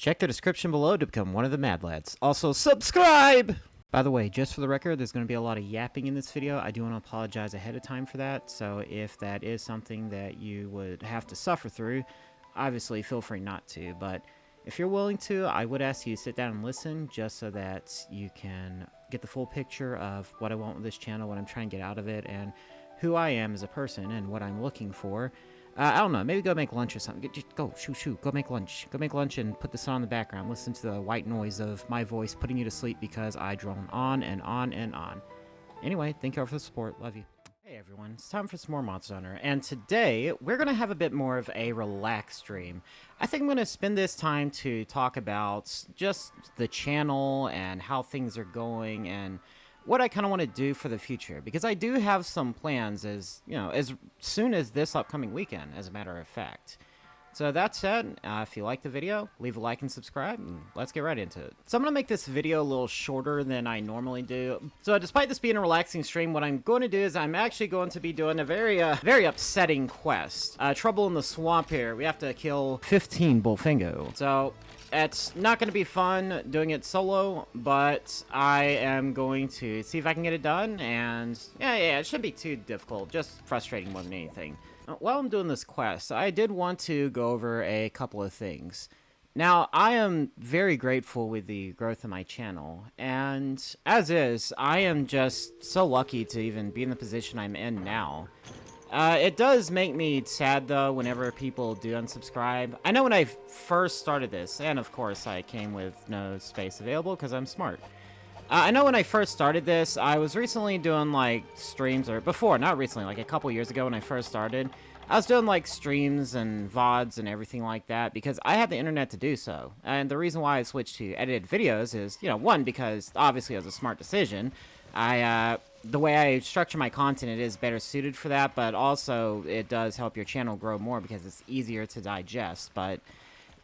Check the description below to become one of the Mad Lads. Also, subscribe! By the way, just for the record, there's going to be a lot of yapping in this video. I do want to apologize ahead of time for that, so if that is something that you would have to suffer through, obviously feel free not to, but if you're willing to, I would ask you to sit down and listen just so that you can get the full picture of what I want with this channel, what I'm trying to get out of it, and who I am as a person and what I'm looking for. I don't know, maybe go make lunch or something. Just go, shoot, go make lunch. Go make lunch and put this on in the background. Listen to the white noise of my voice putting you to sleep because I drone on and on and on. Anyway, thank you all for the support. Love you. Hey everyone, it's time for some more Monster Hunter, and today we're going to have a bit more of a relaxed stream. I think I'm going to spend this time to talk about just the channel and how things are going and what I kind of want to do for the future, because I do have some plans as soon as this upcoming weekend, as a matter of fact. So that said, if you like the video, leave a like and subscribe, and let's get right into it. So I'm going to make this video a little shorter than I normally do. So despite this being a relaxing stream, what I'm going to do is I'm actually going to be doing a very upsetting quest. Trouble in the swamp here. We have to kill 15 Bullfingo. So it's not going to be fun doing it solo, but I am going to see if I can get it done, and yeah, it shouldn't be too difficult, just frustrating more than anything. While I'm doing this quest, I did want to go over a couple of things. Now, I am very grateful with the growth of my channel, and as is, I am just so lucky to even be in the position I'm in now. It does make me sad, though, whenever people do unsubscribe. I know when I first started this, and of course I came with no space available because I'm smart. I know when I first started this, I was recently doing, like, streams, or before, not recently, like a couple years ago when I first started, I was doing, like, streams and VODs and everything like that because I had the internet to do so. And the reason why I switched to edited videos is, one, because obviously it was a smart decision. The way I structure my content, it is better suited for that, but also it does help your channel grow more because it's easier to digest. But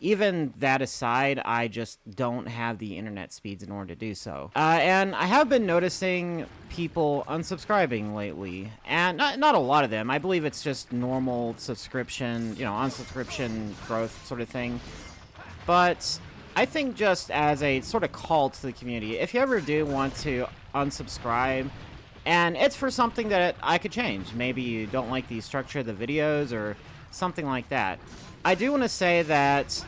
even that aside, I just don't have the internet speeds in order to do so. And I have been noticing people unsubscribing lately, and not a lot of them. I believe it's just normal subscription, unsubscription growth sort of thing. But I think just as a sort of call to the community, if you ever do want to unsubscribe, and it's for something that I could change. Maybe you don't like the structure of the videos or something like that. I do want to say that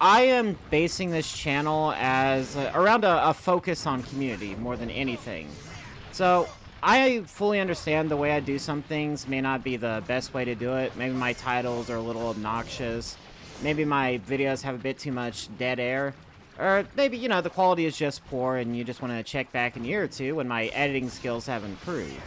I am basing this channel as around a focus on community more than anything. So I fully understand the way I do some things may not be the best way to do it. Maybe my titles are a little obnoxious. Maybe my videos have a bit too much dead air. Or maybe, the quality is just poor and you just want to check back in a year or two when my editing skills have improved.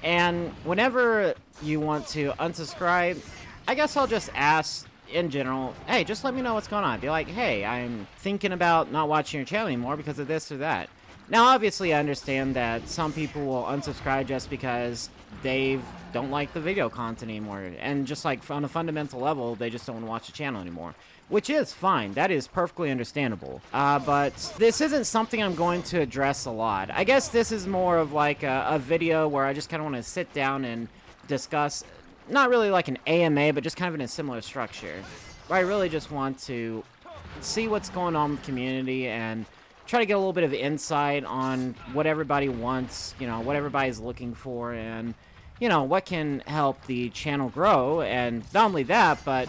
And whenever you want to unsubscribe, I guess I'll just ask in general, hey, just let me know what's going on. Be like, hey, I'm thinking about not watching your channel anymore because of this or that. Now, obviously, I understand that some people will unsubscribe just because they don't like the video content anymore. And just like on a fundamental level, they just don't want to watch the channel anymore. Which is fine. That is perfectly understandable. But this isn't something I'm going to address a lot. I guess this is more of like a video where I just kind of want to sit down and discuss, not really like an AMA, but just kind of in a similar structure. Where I really just want to see what's going on with the community and try to get a little bit of insight on what everybody wants, what everybody's looking for, and, what can help the channel grow. And not only that, but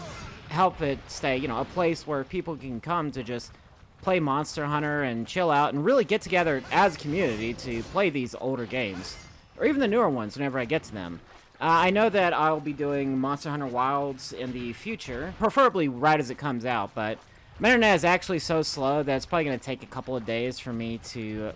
help it stay, a place where people can come to just play Monster Hunter and chill out and really get together as a community to play these older games, or even the newer ones whenever I get to them. I know that I'll be doing Monster Hunter Wilds in the future, preferably right as it comes out, but my internet is actually so slow that it's probably going to take a couple of days for me to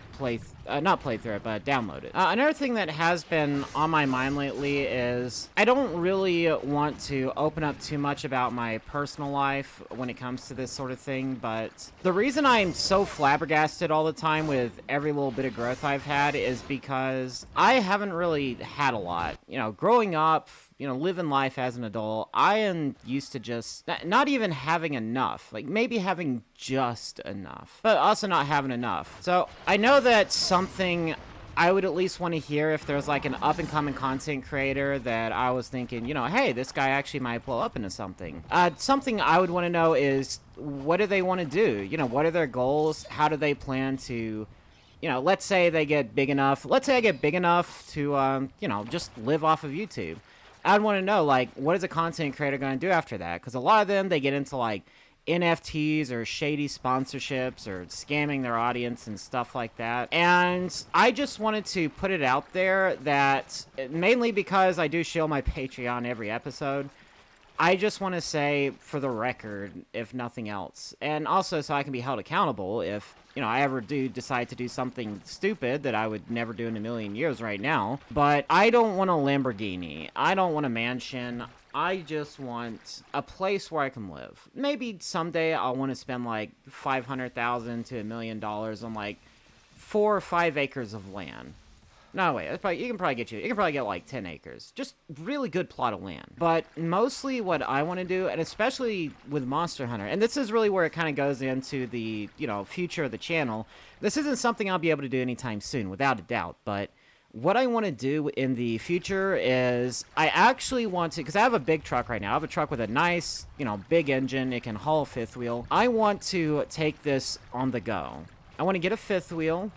not play through it, but download it. Another thing that has been on my mind lately is I don't really want to open up too much about my personal life when it comes to this sort of thing, but the reason I'm so flabbergasted all the time with every little bit of growth I've had is because I haven't really had a lot. Growing up, living life as an adult, I am used to just not even having enough. Like, maybe having just enough, but also not having enough. So I know that something I would at least want to hear if there's like an up-and-coming content creator that I was thinking, you know, hey, this guy actually might blow up into something. Something I would want to know is, what do they want to do? You know, what are their goals? How do they plan to, you know, let's say they get big enough. Let's say I get big enough to, you know, just live off of YouTube. I'd want to know, like, what is a content creator going to do after that? Because a lot of them, they get into, like, NFTs or shady sponsorships or scamming their audience and stuff like that. And I just wanted to put it out there that, mainly because I do shill my Patreon every episode, I just want to say, for the record, if nothing else, and also so I can be held accountable if, you know, I ever do decide to do something stupid that I would never do in a million years right now. But I don't want a Lamborghini. I don't want a mansion. I just want a place where I can live. Maybe someday I'll want to spend like $500,000 to $1 million on like 4 or 5 acres of land. No, wait, you can probably get like 10 acres. Just really good plot of land. But mostly what I want to do, and especially with Monster Hunter, and this is really where it kind of goes into the, you know, future of the channel. This isn't something I'll be able to do anytime soon, without a doubt, but what I want to do in the future is I actually want to, because I have a big truck right now. I have a truck with a nice, you know, big engine. It can haul a 5th wheel. I want to take this on the go. I want to get a 5th wheel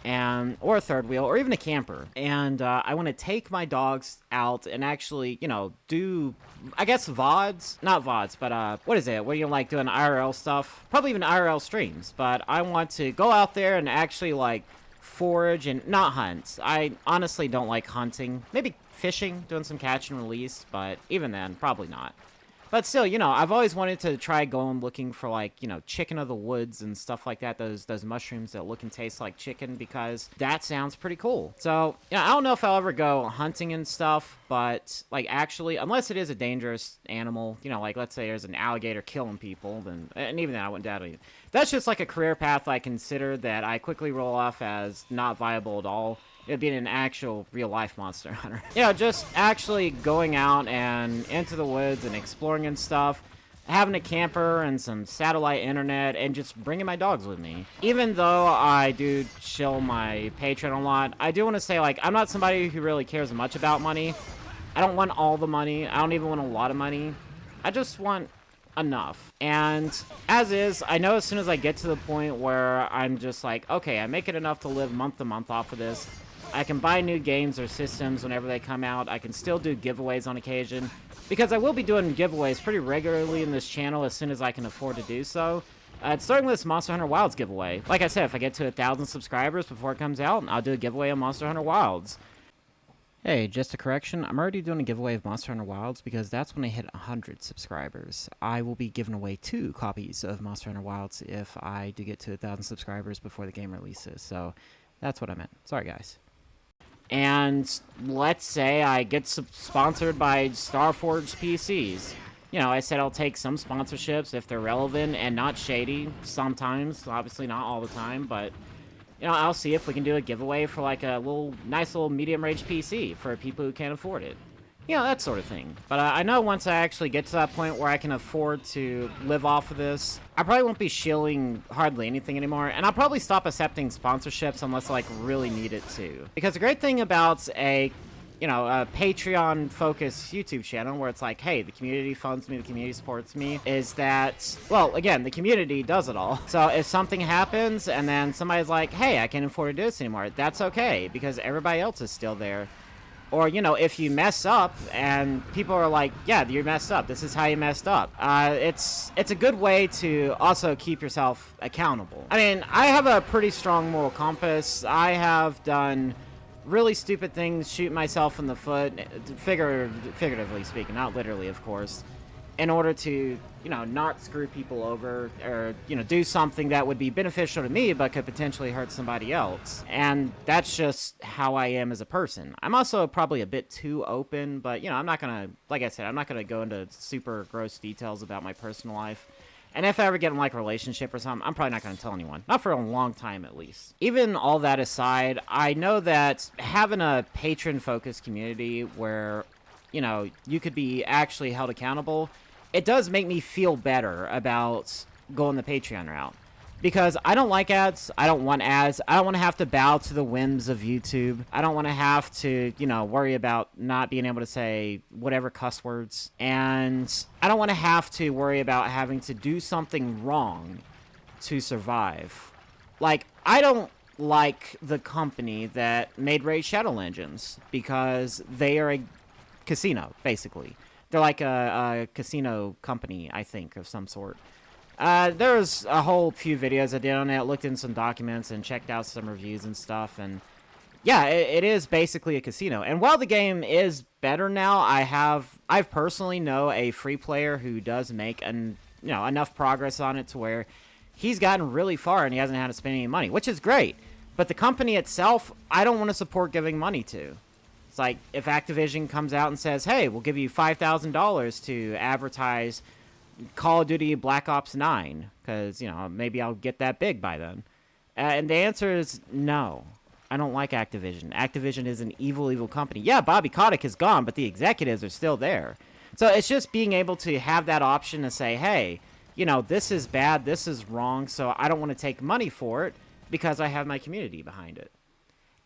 or a 3rd wheel or even a camper. And I want to take my dogs out and actually, you know, do, I guess, VODs. Not VODs, but what is it? Where you like doing IRL stuff? Probably even IRL streams. But I want to go out there and actually like forage and not hunt. I honestly don't like hunting. Maybe fishing, doing some catch and release, but even then, probably not. But still, you know, I've always wanted to try going looking for, like, you know, chicken of the woods and stuff like that. Those mushrooms that look and taste like chicken, because that sounds pretty cool. So, yeah, I don't know if I'll ever go hunting and stuff, but, like, actually, unless it is a dangerous animal, you know, like, let's say there's an alligator killing people, then, and even then, I wouldn't doubt it. That's just, like, a career path I consider that I quickly roll off as not viable at all. It'd be an actual real-life Monster Hunter. You know, just actually going out and into the woods and exploring and stuff, having a camper and some satellite internet, and just bringing my dogs with me. Even though I do shill my Patreon a lot, I do want to say, like, I'm not somebody who really cares much about money. I don't want all the money. I don't even want a lot of money. I just want enough. And as is, I know as soon as I get to the point where I'm just like, okay, I make it enough to live month to month off of this, I can buy new games or systems whenever they come out. I can still do giveaways on occasion, because I will be doing giveaways pretty regularly in this channel as soon as I can afford to do so. Starting with this Monster Hunter Wilds giveaway. Like I said, if I get to 1,000 subscribers before it comes out, I'll do a giveaway on Monster Hunter Wilds. Hey, just a correction, I'm already doing a giveaway of Monster Hunter Wilds because that's when I hit 100 subscribers. I will be giving away 2 copies of Monster Hunter Wilds if I do get to 1,000 subscribers before the game releases, so that's what I meant. Sorry, guys. And let's say I get sponsored by Starforged PCs. You know, I said I'll take some sponsorships if they're relevant and not shady. Sometimes, obviously not all the time, but, you know, I'll see if we can do a giveaway for like a nice little medium-range PC for people who can't afford it. You know, that sort of thing. But I know once I actually get to that point where I can afford to live off of this, I probably won't be shilling hardly anything anymore, and I'll probably stop accepting sponsorships unless I, like, really need it to. Because the great thing about a Patreon-focused YouTube channel where it's like, hey, the community funds me, the community supports me, is that, well, again, the community does it all. So if something happens and then somebody's like, hey, I can't afford to do this anymore, that's okay, because everybody else is still there. Or, you know, if you mess up and people are like, yeah, you messed up, this is how you messed up. It's a good way to also keep yourself accountable. I mean, I have a pretty strong moral compass. I have done really stupid things, shoot myself in the foot, figuratively speaking, not literally, of course, in order to, you know, not screw people over or, you know, do something that would be beneficial to me but could potentially hurt somebody else. And that's just how I am as a person. I'm also probably a bit too open, but, you know, I'm not gonna, like I said, I'm not gonna go into super gross details about my personal life. And if I ever get in, like, a relationship or something, I'm probably not going to tell anyone. Not for a long time, at least. Even all that aside, I know that having a patron-focused community where, you know, you could be actually held accountable, it does make me feel better about going the Patreon route. because I don't like ads. I don't want ads. I don't want to have to bow to the whims of YouTube. I don't want to have to, you know, worry about not being able to say whatever cuss words. And I don't want to have to worry about having to do something wrong to survive. Like, I don't like the company that made Raid Shadow Legends because they are a casino, basically. They're like a casino company, I think, of some sort. There was a whole few videos I did on it, looked in some documents and checked out some reviews and stuff, and yeah, it is basically a casino. And while the game is better now, I've personally know a free player who does make enough progress on it to where he's gotten really far and he hasn't had to spend any money, which is great. But the company itself, I don't want to support giving money to. It's like if Activision comes out and says, hey, we'll give you $5,000 to advertise Call of Duty Black Ops 9, because, you know, maybe I'll get that big by then. And the answer is no. I don't like Activision. Activision is an evil, evil company. Yeah, Bobby Kotick is gone, but the executives are still there. So it's just being able to have that option to say, hey, you know, this is bad, this is wrong, so I don't want to take money for it because I have my community behind it.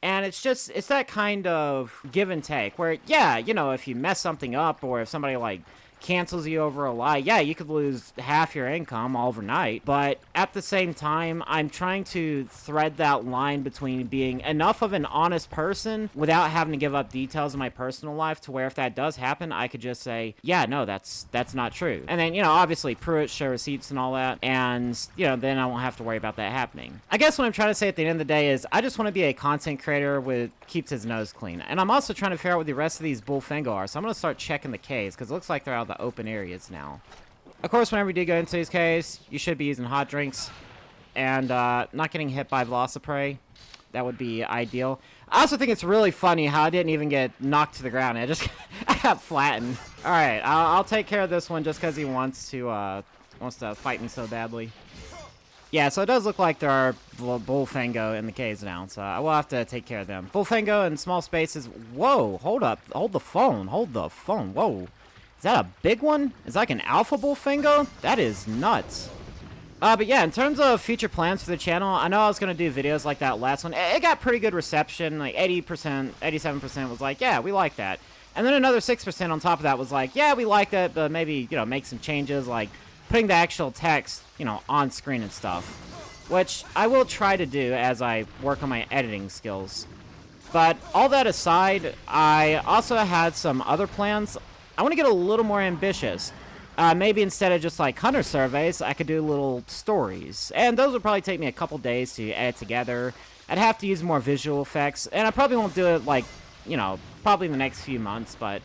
And it's that kind of give and take where, yeah, you know, if you mess something up or if somebody, like, cancels you over a lie, yeah, you could lose half your income overnight, but at the same time, I'm trying to thread that line between being enough of an honest person without having to give up details of my personal life to where if that does happen, I could just say, yeah, no, that's not true. And then, you know, obviously prove it, show receipts and all that, and, you know, then I won't have to worry about that happening. I guess what I'm trying to say at the end of the day is I just want to be a content creator with keeps his nose clean. And I'm also trying to figure out what the rest of these Bullfango are, so I'm going to start checking the caves, because it looks like they're out of the open areas now. Of course, whenever you do go into these caves, you should be using hot drinks and not getting hit by Velociprey. That would be ideal. I also think it's really funny how I didn't even get knocked to the ground. I got flattened. All right, I'll take care of this one just because he wants to fight me so badly. Yeah, so it does look like there are Bullfango in the caves now, so I will have to take care of them. Bullfango in small spaces. Whoa, hold up. Hold the phone. Hold the phone. Whoa. Is that a big one? Is that like an alpha Bullfango? That is nuts. But yeah, in terms of future plans for the channel, I know I was going to do videos like that last one. It got pretty good reception. Like 80%, 87% was like, yeah, we like that. And then another 6% on top of that was like, yeah, we like that, but maybe, you know, make some changes, like putting the actual text, you know, on screen and stuff. Which I will try to do as I work on my editing skills. But all that aside, I also had some other plans. I want to get a little more ambitious. Maybe instead of just like hunter surveys, I could do little stories. And those would probably take me a couple days to edit together. I'd have to use more visual effects. And I probably won't do it like, you know, probably in the next few months. But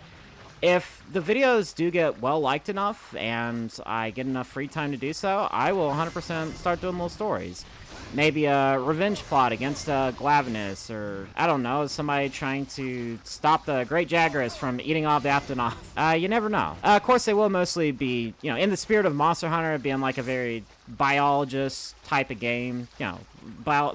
if the videos do get well liked enough and I get enough free time to do so, I will 100% start doing little stories. Maybe a revenge plot against Glavenus, or, I don't know, somebody trying to stop the Great Jagras from eating off the Aptonoth. You never know. Of course, they will mostly be, you know, in the spirit of Monster Hunter, being like a very biologist type of game, you know,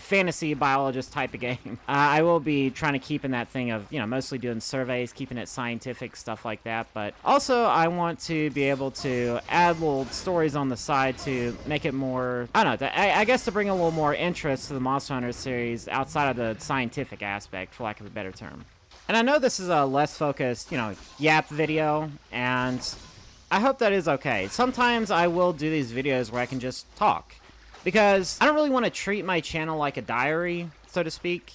fantasy biologist type of game. I will be trying to keep in that thing of, you know, mostly doing surveys, keeping it scientific, stuff like that. But also, I want to be able to add little stories on the side to make it more, I don't know, I guess to bring a little more interest to the Monster Hunter series outside of the scientific aspect, for lack of a better term. And I know this is a less focused, you know, yap video, and I hope that is okay. Sometimes I will do these videos where I can just talk, because I don't really want to treat my channel like a diary, so to speak.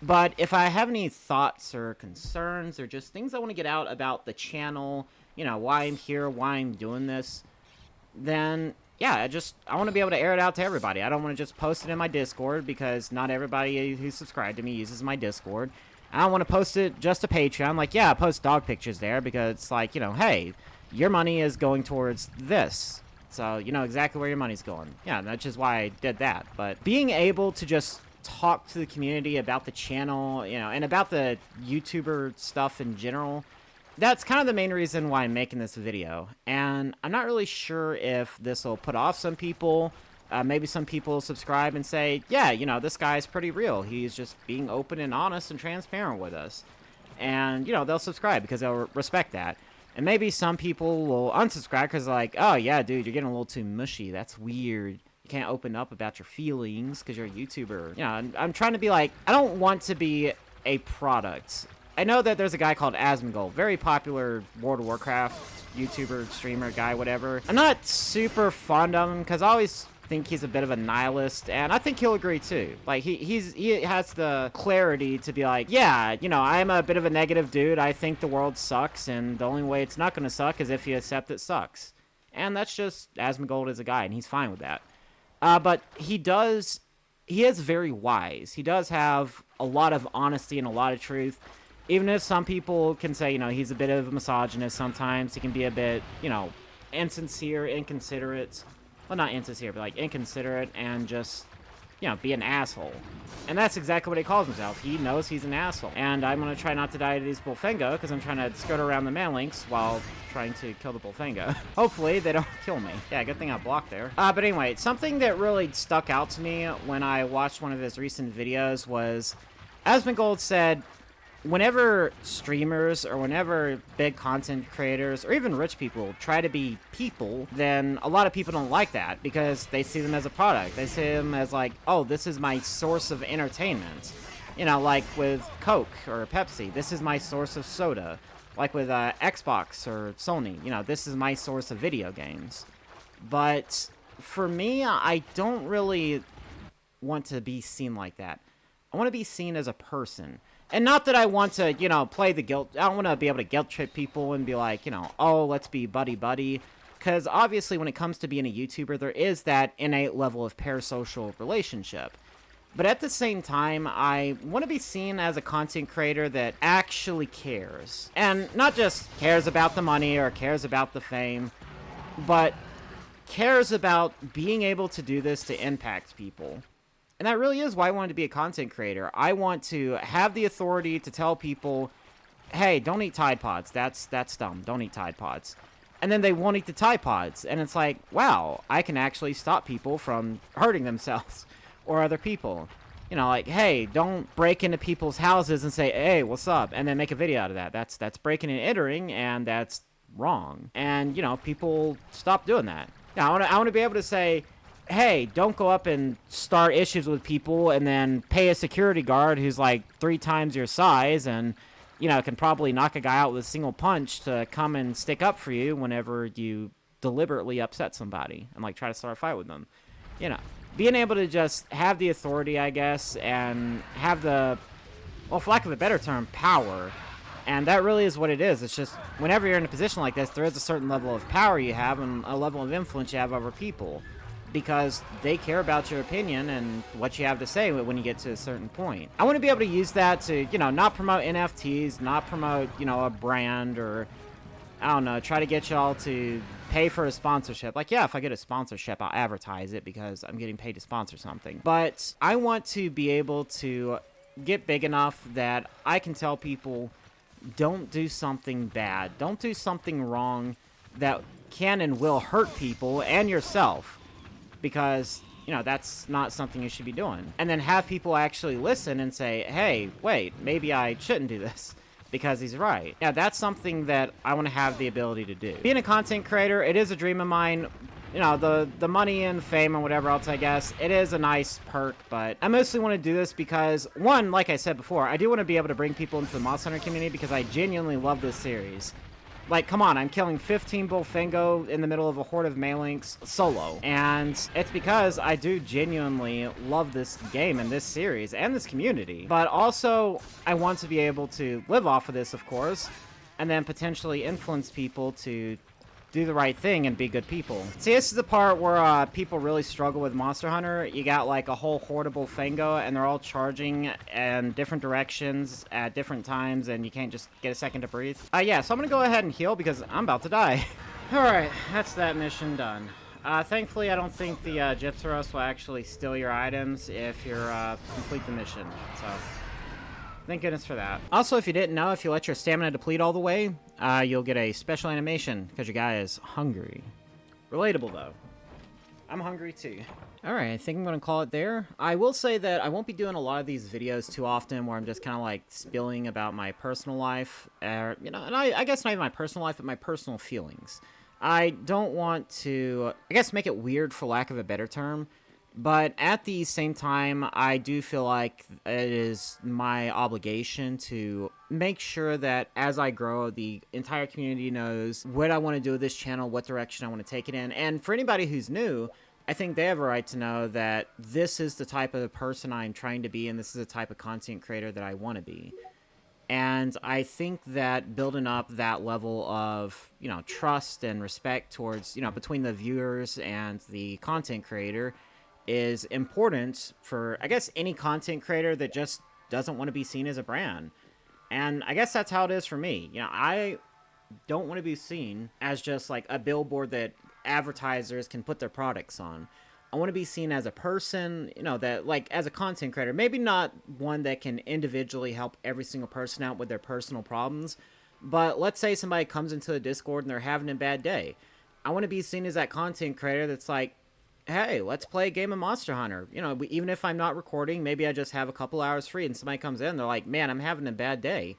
But if I have any thoughts or concerns or just things I want to get out about the channel, you know, why I'm here, why I'm doing this, then yeah, I want to be able to air it out to everybody. I don't want to just post it in my Discord, because not everybody who's subscribed to me uses my Discord. I don't want to post it just to Patreon. Like, yeah, I post dog pictures there because it's like, you know, hey, your money is going towards this, so you know exactly where your money's going. Yeah, that's just why I did that. But being able to just talk to the community about the channel, you know, and about the YouTuber stuff in general, that's kind of the main reason why I'm making this video. And I'm not really sure if this will put off some people. Maybe some people subscribe and say, yeah, you know, this guy's pretty real. He's just being open and honest and transparent with us. And, you know, they'll subscribe because they'll respect that. And maybe some people will unsubscribe because like, oh, yeah, dude, you're getting a little too mushy. That's weird. can't open up about your feelings because you're a YouTuber. You know, I'm trying to be like, I don't want to be a product. I know that there's a guy called Asmongold, very popular World of Warcraft YouTuber, streamer, guy, whatever. I'm not super fond of him because I always think he's a bit of a nihilist, and I think he'll agree too. Like, he has the clarity to be like, yeah, you know, I'm a bit of a negative dude. I think the world sucks, and the only way it's not going to suck is if you accept it sucks. And that's just Asmongold as a guy, and he's fine with that. But he is very wise. He does have a lot of honesty and a lot of truth. Even if some people can say, you know, he's a bit of a misogynist sometimes, he can be a bit, you know, insincere, inconsiderate. Well, not insincere, but like inconsiderate and just, you know, be an asshole. And that's exactly what he calls himself. He knows he's an asshole. And I'm going to try not to die to these Bullfengo because I'm trying to skirt around the Manlinks while trying to kill the Bullfengo. Hopefully, they don't kill me. Yeah, good thing I blocked there. But anyway, something that really stuck out to me when I watched one of his recent videos was, Asmongold said, whenever streamers or whenever big content creators or even rich people try to be people, then a lot of people don't like that because they see them as a product. They see them as like, oh, this is my source of entertainment. You know, like with Coke or Pepsi, this is my source of soda. Like with Xbox or Sony, you know, this is my source of video games. But for me, I don't really want to be seen like that. I want to be seen as a person. And not that I want to, you know, play the guilt. I don't want to be able to guilt trip people and be like, you know, oh, let's be buddy-buddy. Because obviously when it comes to being a YouTuber, there is that innate level of parasocial relationship. But at the same time, I want to be seen as a content creator that actually cares. And not just cares about the money or cares about the fame, but cares about being able to do this to impact people. And that really is why I wanted to be a content creator. I want to have the authority to tell people, hey, don't eat Tide Pods. That's dumb. Don't eat Tide Pods. And then they won't eat the Tide Pods. And it's like, wow, I can actually stop people from hurting themselves or other people. You know, like, hey, don't break into people's houses and say, hey, what's up? And then make a video out of that. That's breaking and entering, and that's wrong. And, you know, people stop doing that. Now, I want to be able to say, hey, don't go up and start issues with people and then pay a security guard who's like 3 times your size and, you know, can probably knock a guy out with a single punch to come and stick up for you whenever you deliberately upset somebody and, like, try to start a fight with them. You know, being able to just have the authority, I guess, and have the, well, for lack of a better term, power. And that really is what it is. It's just, whenever you're in a position like this, there is a certain level of power you have and a level of influence you have over people. Because they care about your opinion and what you have to say when you get to a certain point. I want to be able to use that to, you know, not promote NFTs, not promote, you know, a brand or, I don't know, try to get y'all to pay for a sponsorship. Like, yeah, if I get a sponsorship, I'll advertise it because I'm getting paid to sponsor something. But I want to be able to get big enough that I can tell people, don't do something bad. Don't do something wrong that can and will hurt people and yourself. Because, you know, that's not something you should be doing. And then have people actually listen and say, hey, wait, maybe I shouldn't do this because he's right. Yeah, that's something that I want to have the ability to do. Being a content creator, it is a dream of mine. You know, the money and fame and whatever else, I guess, it is a nice perk, but I mostly want to do this because, one, like I said before, I do want to be able to bring people into the Monster Hunter community because I genuinely love this series. Like, come on, I'm killing 15 Bullfengo in the middle of a horde of Malinks solo. And it's because I do genuinely love this game and this series and this community. But also, I want to be able to live off of this, of course, and then potentially influence people to do the right thing and be good people. See, this is the part where people really struggle with Monster Hunter. You got like a whole horde of Bullfengo, and they're all charging in different directions at different times, and you can't just get a second to breathe. Yeah, so I'm gonna go ahead and heal because I'm about to die. Alright, that's that mission done. Thankfully, I don't think the Gypsaros will actually steal your items if you complete the mission, so thank goodness for that. Also, if you didn't know, if you let your stamina deplete all the way, you'll get a special animation because your guy is hungry. Relatable, though. I'm hungry, too. Alright, I think I'm going to call it there. I will say that I won't be doing a lot of these videos too often where I'm just kind of like spilling about my personal life. You know, and I guess not even my personal life, but my personal feelings. I don't want to, I guess, make it weird for lack of a better term. But at the same time, I do feel like it is my obligation to make sure that as I grow, the entire community knows what I want to do with this channel, what direction I want to take it in. And for anybody who's new, I think they have a right to know that this is the type of person I'm trying to be, and this is the type of content creator that I want to be. And I think that building up that level of, trust and respect towards, between the viewers and the content creator is important for, I guess, any content creator that just doesn't want to be seen as a brand. And I guess that's how it is for me. I don't want to be seen as just like a billboard that advertisers can put their products on. I want to be seen as a person, that like as a content creator, maybe not one that can individually help every single person out with their personal problems, but let's say somebody comes into the Discord and they're having a bad day. I want to be seen as that content creator that's like, hey, let's play a game of Monster Hunter. Even if I'm not recording, maybe I just have a couple hours free and somebody comes in, they're like, man, I'm having a bad day.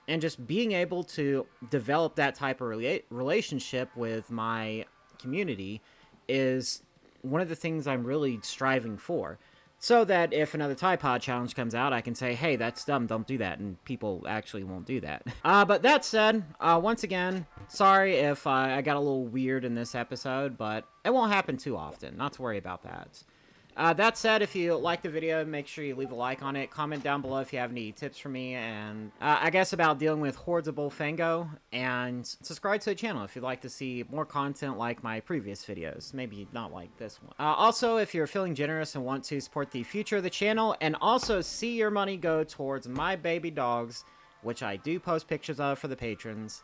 And just being able to develop that type of relationship with my community is one of the things I'm really striving for. So that if another Tide Pod challenge comes out, I can say, hey, that's dumb, don't do that, and people actually won't do that. But that said, once again, sorry if I got a little weird in this episode, but it won't happen too often, not to worry about that. That said, if you like the video, make sure you leave a like on it. Comment down below if you have any tips for me, and I guess about dealing with hordes of Bullfango. And subscribe to the channel if you'd like to see more content like my previous videos. Maybe not like this one. Also, if you're feeling generous and want to support the future of the channel, and also see your money go towards my baby dogs, which I do post pictures of for the patrons,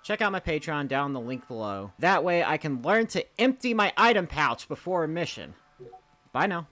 check out my Patreon down in the link below. That way I can learn to empty my item pouch before a mission. Bye now.